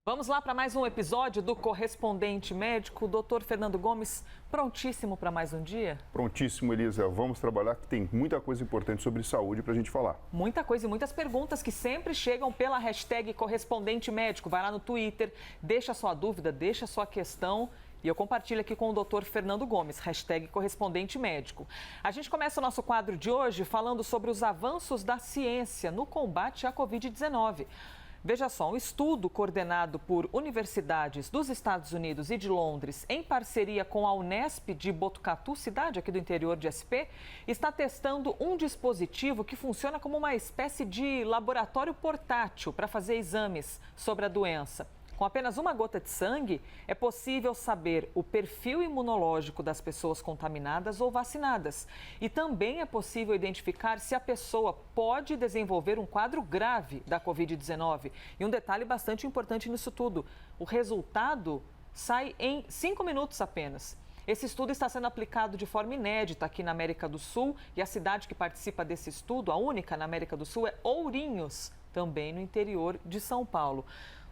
Vamos lá para mais um episódio do Correspondente Médico. O doutor Fernando Gomes, prontíssimo para mais um dia? Prontíssimo, Elisa. Vamos trabalhar, que tem muita coisa importante sobre saúde para a gente falar. Muita coisa e muitas perguntas que sempre chegam pela hashtag Correspondente Médico. Vai lá no Twitter, deixa a sua dúvida, deixa a sua questão. E eu compartilho aqui com o doutor Fernando Gomes, hashtag Correspondente Médico. A gente começa o nosso quadro de hoje falando sobre os avanços da ciência no combate à Covid-19. Veja só, um estudo coordenado por universidades dos Estados Unidos e de Londres, em parceria com a Unesp de Botucatu, cidade aqui do interior de SP, está testando um dispositivo que funciona como uma espécie de laboratório portátil para fazer exames sobre a doença. Com apenas uma gota de sangue, é possível saber o perfil imunológico das pessoas contaminadas ou vacinadas. E também é possível identificar se a pessoa pode desenvolver um quadro grave da Covid-19. E um detalhe bastante importante nisso tudo: o resultado sai em 5 minutos apenas. Esse estudo está sendo aplicado de forma inédita aqui na América do Sul e a cidade que participa desse estudo, a única na América do Sul, é Ourinhos, também no interior de São Paulo.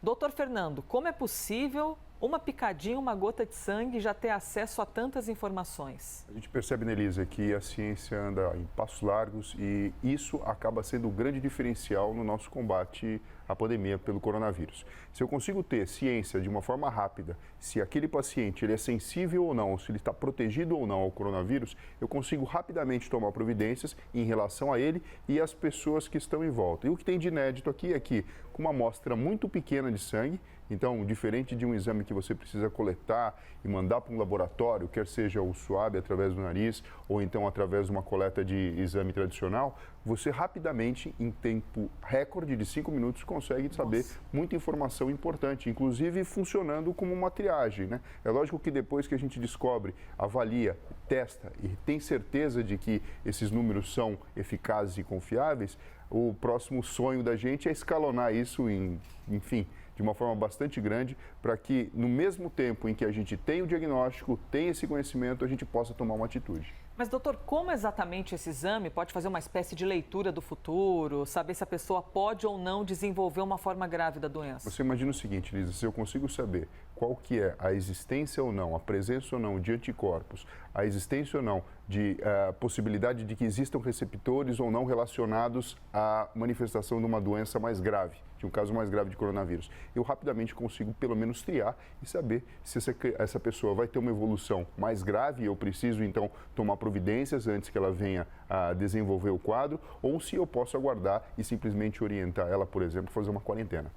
Doutor Fernando, como é possível uma picadinha, uma gota de sangue já ter acesso a tantas informações? A gente percebe, Nelisa, que a ciência anda em passos largos e isso acaba sendo o grande diferencial no nosso combate à pandemia pelo coronavírus. Se eu consigo ter ciência de uma forma rápida, se aquele paciente ele é sensível ou não, se ele está protegido ou não ao coronavírus, eu consigo rapidamente tomar providências em relação a ele e às pessoas que estão em volta. E o que tem de inédito aqui é que, com uma amostra muito pequena de sangue, então, diferente de um exame que você precisa coletar e mandar para um laboratório, quer seja o suave através do nariz ou então através de uma coleta de exame tradicional, você rapidamente, em tempo recorde de 5 minutos, consegue saber muita informação importante, inclusive funcionando como uma triagem, né? É lógico que depois que a gente descobre, avalia, testa e tem certeza de que esses números são eficazes e confiáveis, o próximo sonho da gente é escalonar isso enfim, de uma forma bastante grande, para que no mesmo tempo em que a gente tem o diagnóstico, tem esse conhecimento, a gente possa tomar uma atitude. Mas, doutor, como exatamente esse exame pode fazer uma espécie de leitura do futuro, saber se a pessoa pode ou não desenvolver uma forma grave da doença? Você imagina o seguinte, Lisa, se eu consigo saber qual que é a existência ou não, a presença ou não de anticorpos, a existência ou não de possibilidade de que existam receptores ou não relacionados à manifestação de uma doença mais grave, de um caso mais grave de coronavírus, eu rapidamente consigo pelo menos triar e saber se essa pessoa vai ter uma evolução mais grave e eu preciso então tomar providências antes que ela venha a desenvolver o quadro, ou se eu posso aguardar e simplesmente orientar ela, por exemplo, a fazer uma quarentena.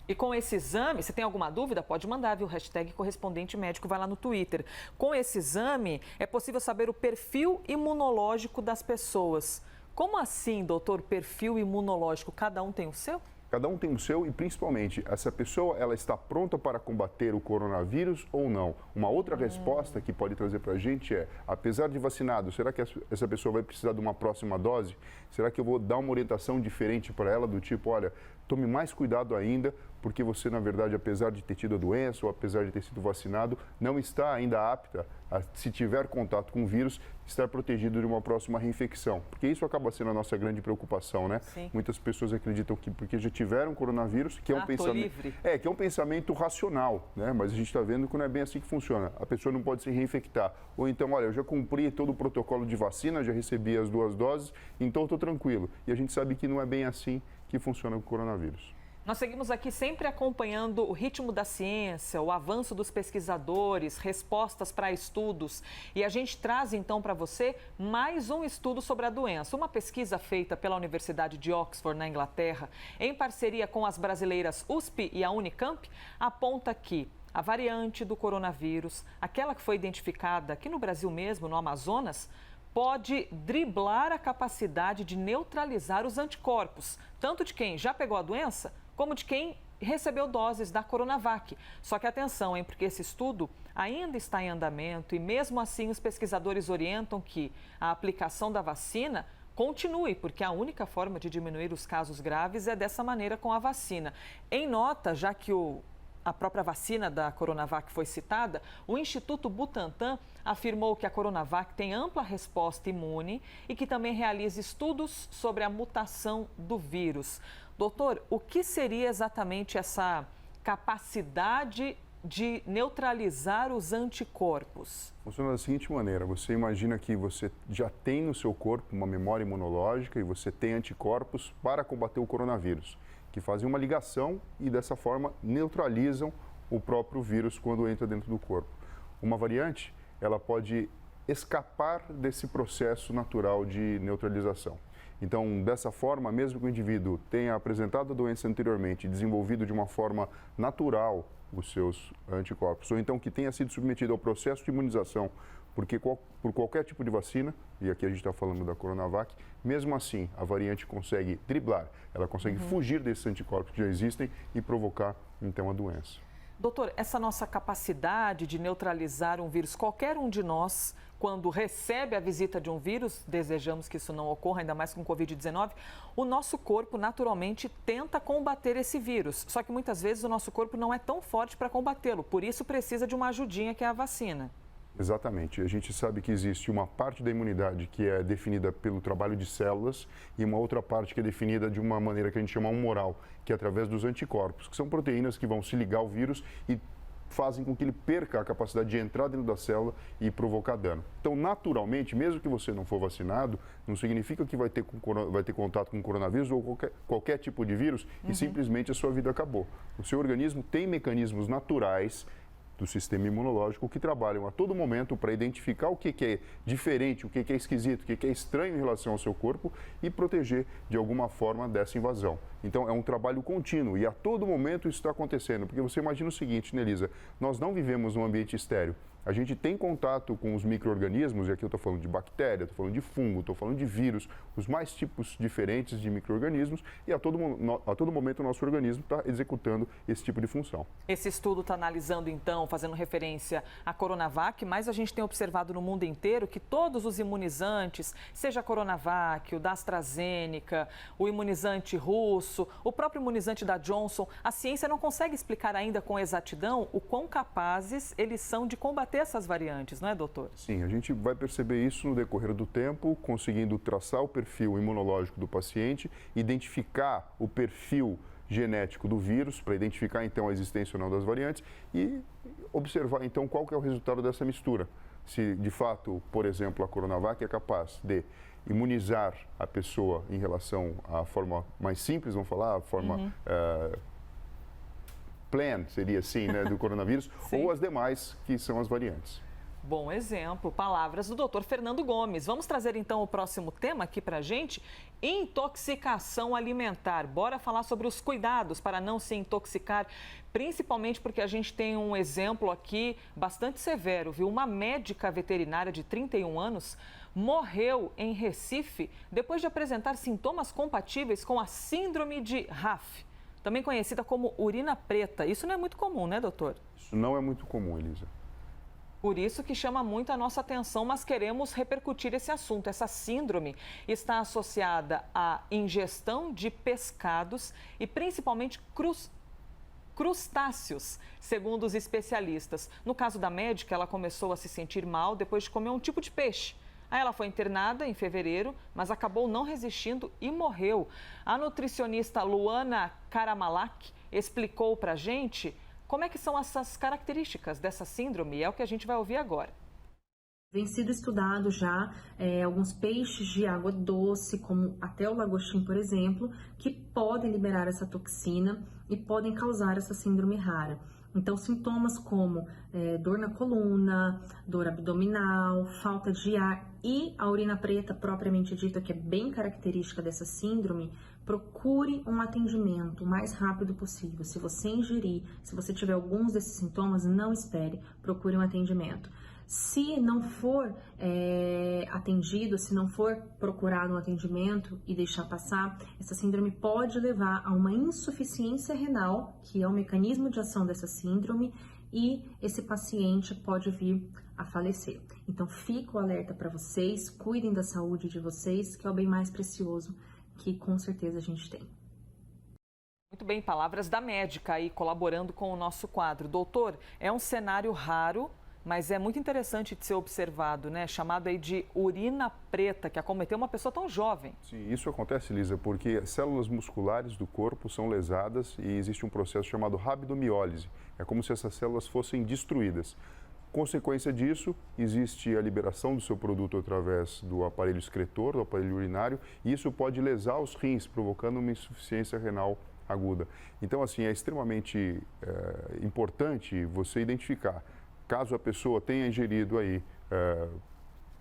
E com esse exame, se tem alguma dúvida, pode mandar, viu? Hashtag Correspondente Médico, vai lá no Twitter. Com esse exame, é possível saber o perfil imunológico das pessoas. Como assim, doutor, perfil imunológico? Cada um tem o seu? Cada um tem o seu e, principalmente, essa pessoa ela está pronta para combater o coronavírus ou não? Uma outra resposta que pode trazer para a gente é, apesar de vacinado, será que essa pessoa vai precisar de uma próxima dose? Será que eu vou dar uma orientação diferente para ela, do tipo, olha, tome mais cuidado ainda, porque você, na verdade, apesar de ter tido a doença ou apesar de ter sido vacinado, não está ainda apta a, se tiver contato com o vírus, estar protegido de uma próxima reinfecção. Porque isso acaba sendo a nossa grande preocupação, né? Sim. Muitas pessoas acreditam que porque já tiveram coronavírus, que é um pensamento livre. que é um pensamento racional, né? Mas a gente está vendo que não é bem assim que funciona. A pessoa não pode se reinfectar. Ou então, olha, eu já cumpri todo o protocolo de vacina, já recebi as 2 doses, então estou tranquilo. E a gente sabe que não é bem assim que funciona o coronavírus. Nós seguimos aqui sempre acompanhando o ritmo da ciência, o avanço dos pesquisadores, respostas para estudos. E a gente traz então para você mais um estudo sobre a doença. Uma pesquisa feita pela Universidade de Oxford, na Inglaterra, em parceria com as brasileiras USP e a Unicamp, aponta que a variante do coronavírus, aquela que foi identificada aqui no Brasil mesmo, no Amazonas, pode driblar a capacidade de neutralizar os anticorpos, tanto de quem já pegou a doença, como de quem recebeu doses da Coronavac. Só que atenção, hein, porque esse estudo ainda está em andamento e mesmo assim os pesquisadores orientam que a aplicação da vacina continue, porque a única forma de diminuir os casos graves é dessa maneira, com a vacina. Em nota, já que a própria vacina da Coronavac foi citada, o Instituto Butantan afirmou que a Coronavac tem ampla resposta imune e que também realiza estudos sobre a mutação do vírus. Doutor, o que seria exatamente essa capacidade de neutralizar os anticorpos? Funciona da seguinte maneira: você imagina que você já tem no seu corpo uma memória imunológica e você tem anticorpos para combater o coronavírus, que fazem uma ligação e dessa forma neutralizam o próprio vírus quando entra dentro do corpo. Uma variante, ela pode escapar desse processo natural de neutralização. Então, dessa forma, mesmo que o indivíduo tenha apresentado a doença anteriormente e desenvolvido de uma forma natural os seus anticorpos, ou então que tenha sido submetido ao processo de imunização por qualquer tipo de vacina, e aqui a gente está falando da Coronavac, mesmo assim a variante consegue driblar, ela consegue fugir desses anticorpos que já existem e provocar então a doença. Doutor, essa nossa capacidade de neutralizar um vírus, qualquer um de nós, quando recebe a visita de um vírus, desejamos que isso não ocorra, ainda mais com o Covid-19, o nosso corpo naturalmente tenta combater esse vírus. Só que muitas vezes o nosso corpo não é tão forte para combatê-lo, por isso precisa de uma ajudinha que é a vacina. Exatamente. A gente sabe que existe uma parte da imunidade que é definida pelo trabalho de células e uma outra parte que é definida de uma maneira que a gente chama humoral, que é através dos anticorpos, que são proteínas que vão se ligar ao vírus e fazem com que ele perca a capacidade de entrar dentro da célula e provocar dano. Então, naturalmente, mesmo que você não for vacinado, não significa que vai ter contato com coronavírus ou qualquer tipo de vírus e simplesmente a sua vida acabou. O seu organismo tem mecanismos naturais do sistema imunológico que trabalham a todo momento para identificar o que é diferente, o que é esquisito, o que é estranho em relação ao seu corpo e proteger de alguma forma dessa invasão. Então é um trabalho contínuo e a todo momento isso está acontecendo, porque você imagina o seguinte, Nelisa, nós não vivemos num ambiente estéril. A gente tem contato com os micro-organismos, e aqui eu estou falando de bactéria, estou falando de fungo, estou falando de vírus, os mais tipos diferentes de micro-organismos, e a todo momento o nosso organismo está executando esse tipo de função. Esse estudo está analisando, então, fazendo referência à Coronavac, mas a gente tem observado no mundo inteiro que todos os imunizantes, seja a Coronavac, o da AstraZeneca, o imunizante russo, o próprio imunizante da Johnson, a ciência não consegue explicar ainda com exatidão o quão capazes eles são de combater essas variantes, não é, doutor? Sim, a gente vai perceber isso no decorrer do tempo, conseguindo traçar o perfil imunológico do paciente, identificar o perfil genético do vírus, para identificar então a existência ou não das variantes e observar então qual que é o resultado dessa mistura. Se de fato, por exemplo, a Coronavac é capaz de imunizar a pessoa em relação à forma mais simples, vamos falar, a forma plan, seria assim, né, do coronavírus, ou as demais, que são as variantes. Bom exemplo, palavras do Dr. Fernando Gomes. Vamos trazer então o próximo tema aqui pra gente, intoxicação alimentar. Bora falar sobre os cuidados para não se intoxicar, principalmente porque a gente tem um exemplo aqui bastante severo, viu? Uma médica veterinária de 31 anos morreu em Recife depois de apresentar sintomas compatíveis com a síndrome de RAF, também conhecida como urina preta. Isso não é muito comum, né, doutor? Isso não é muito comum, Elisa. Por isso que chama muito a nossa atenção, mas queremos repercutir esse assunto. Essa síndrome está associada à ingestão de pescados e principalmente crustáceos, segundo os especialistas. No caso da médica, ela começou a se sentir mal depois de comer um tipo de peixe. Aí ela foi internada em fevereiro, mas acabou não resistindo e morreu. A nutricionista Luana Karamalak explicou para a gente como é que são essas características dessa síndrome, é o que a gente vai ouvir agora. Vem sido estudado já alguns peixes de água doce, como até o lagostim, por exemplo, que podem liberar essa toxina e podem causar essa síndrome rara. Então, sintomas como dor na coluna, dor abdominal, falta de ar e a urina preta propriamente dita, que é bem característica dessa síndrome, procure um atendimento o mais rápido possível. Se você ingerir, se você tiver alguns desses sintomas, não espere, procure um atendimento. Se não for atendido, se não for procurado um atendimento e deixar passar, essa síndrome pode levar a uma insuficiência renal, que é o mecanismo de ação dessa síndrome, e esse paciente pode vir a falecer. Então, fica o alerta para vocês, cuidem da saúde de vocês, que é o bem mais precioso que com certeza a gente tem. Muito bem, palavras da médica aí colaborando com o nosso quadro. Doutor, é um cenário raro Mas é muito interessante de ser observado, né? Chamado aí de urina preta, que acometeu uma pessoa tão jovem. Sim, isso acontece, Lisa, porque células musculares do corpo são lesadas e existe um processo chamado rabdomiólise. É como se essas células fossem destruídas. Consequência disso, existe a liberação do seu produto através do aparelho excretor, do aparelho urinário, e isso pode lesar os rins, provocando uma insuficiência renal aguda. Então, assim, é extremamente importante você identificar, caso a pessoa tenha ingerido aí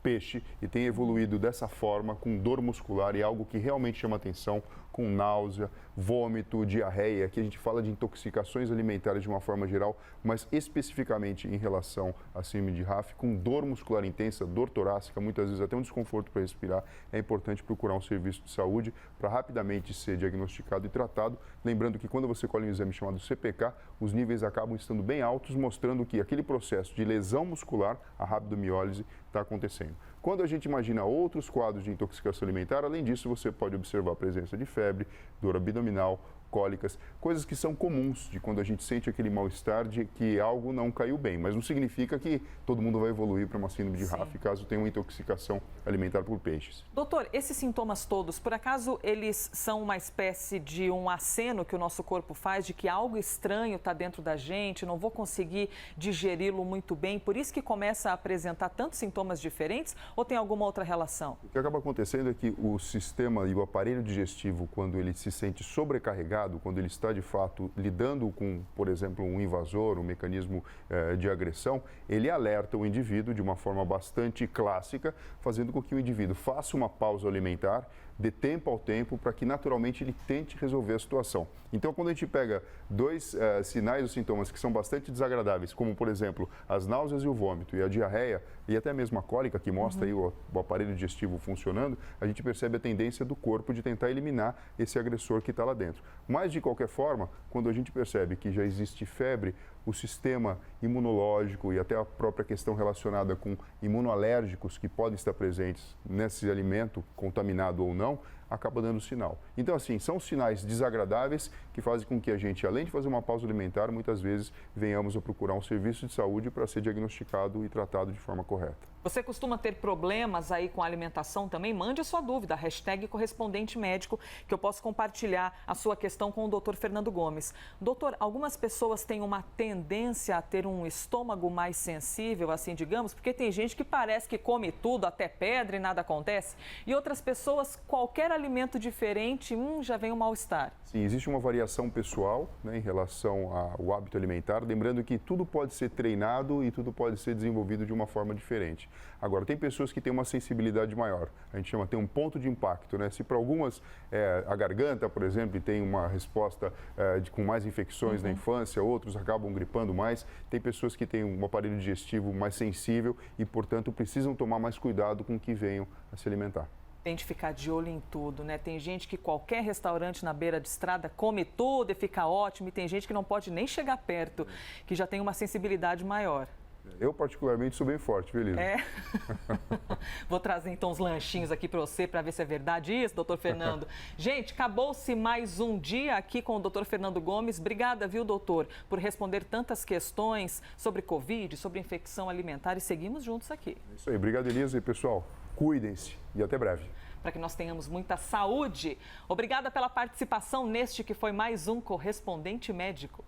peixe e tenha evoluído dessa forma, com dor muscular e algo que realmente chama atenção, com náusea, vômito, diarreia. Aqui a gente fala de intoxicações alimentares de uma forma geral, mas especificamente em relação à síndrome de RAF, com dor muscular intensa, dor torácica, muitas vezes até um desconforto para respirar, é importante procurar um serviço de saúde para rapidamente ser diagnosticado e tratado. Lembrando que quando você colhe um exame chamado CPK, os níveis acabam estando bem altos, mostrando que aquele processo de lesão muscular, a rabdomiólise, está acontecendo. Quando a gente imagina outros quadros de intoxicação alimentar, além disso, você pode observar a presença de febre, dor abdominal, cólicas, coisas que são comuns de quando a gente sente aquele mal-estar de que algo não caiu bem, mas não significa que todo mundo vai evoluir para uma síndrome de RAF caso tenha uma intoxicação alimentar por peixes. Doutor, esses sintomas todos, por acaso eles são uma espécie de um aceno que o nosso corpo faz de que algo estranho está dentro da gente, não vou conseguir digeri-lo muito bem, por isso que começa a apresentar tantos sintomas diferentes ou tem alguma outra relação? O que acaba acontecendo é que o sistema e o aparelho digestivo, quando ele se sente sobrecarregado, quando ele está de fato lidando com, por exemplo, um invasor, um mecanismo de agressão, ele alerta o indivíduo de uma forma bastante clássica, fazendo com que o indivíduo faça uma pausa alimentar, dê tempo ao tempo, para que naturalmente ele tente resolver a situação. Então, quando a gente pega dois sinais ou sintomas que são bastante desagradáveis, como, por exemplo, as náuseas e o vômito e a diarreia, e até mesmo a cólica, que mostra aí o aparelho digestivo funcionando, a gente percebe a tendência do corpo de tentar eliminar esse agressor que está lá dentro. Mas, de qualquer forma, quando a gente percebe que já existe febre, o sistema imunológico e até a própria questão relacionada com imunoalérgicos que podem estar presentes nesse alimento, contaminado ou não, acaba dando sinal. Então, assim, são sinais desagradáveis que fazem com que a gente, além de fazer uma pausa alimentar, muitas vezes venhamos a procurar um serviço de saúde para ser diagnosticado e tratado de forma correta. Você costuma ter problemas aí com a alimentação também? Mande a sua dúvida, #correspondente médico, que eu posso compartilhar a sua questão com o Dr. Fernando Gomes. Doutor, algumas pessoas têm uma tendência a ter um estômago mais sensível, assim, digamos, porque tem gente que parece que come tudo, até pedra e nada acontece, e outras pessoas, qualquer alimento diferente, já vem um mal-estar. Sim, existe uma variação pessoal, né, em relação ao hábito alimentar, lembrando que tudo pode ser treinado e tudo pode ser desenvolvido de uma forma diferente. Agora, tem pessoas que têm uma sensibilidade maior, a gente chama, tem um ponto de impacto, né? Se para algumas a garganta, por exemplo, tem uma resposta com mais infecções na infância, outros acabam gripando mais, tem pessoas que têm um aparelho digestivo mais sensível e, portanto, precisam tomar mais cuidado com o que venham a se alimentar. Tem de ficar de olho em tudo, né? Tem gente que qualquer restaurante na beira de estrada come tudo e fica ótimo, e tem gente que não pode nem chegar perto, que já tem uma sensibilidade maior. Eu, particularmente, sou bem forte, beleza? Vou trazer, então, uns lanchinhos aqui para você, para ver se é verdade isso, doutor Fernando. Gente, acabou-se mais um dia aqui com o doutor Fernando Gomes. Obrigada, viu, doutor, por responder tantas questões sobre Covid, sobre infecção alimentar, e seguimos juntos aqui. É isso aí. Obrigado, Elisa. E, pessoal, cuidem-se e até breve. Para que nós tenhamos muita saúde. Obrigada pela participação neste que foi mais um Correspondente Médico.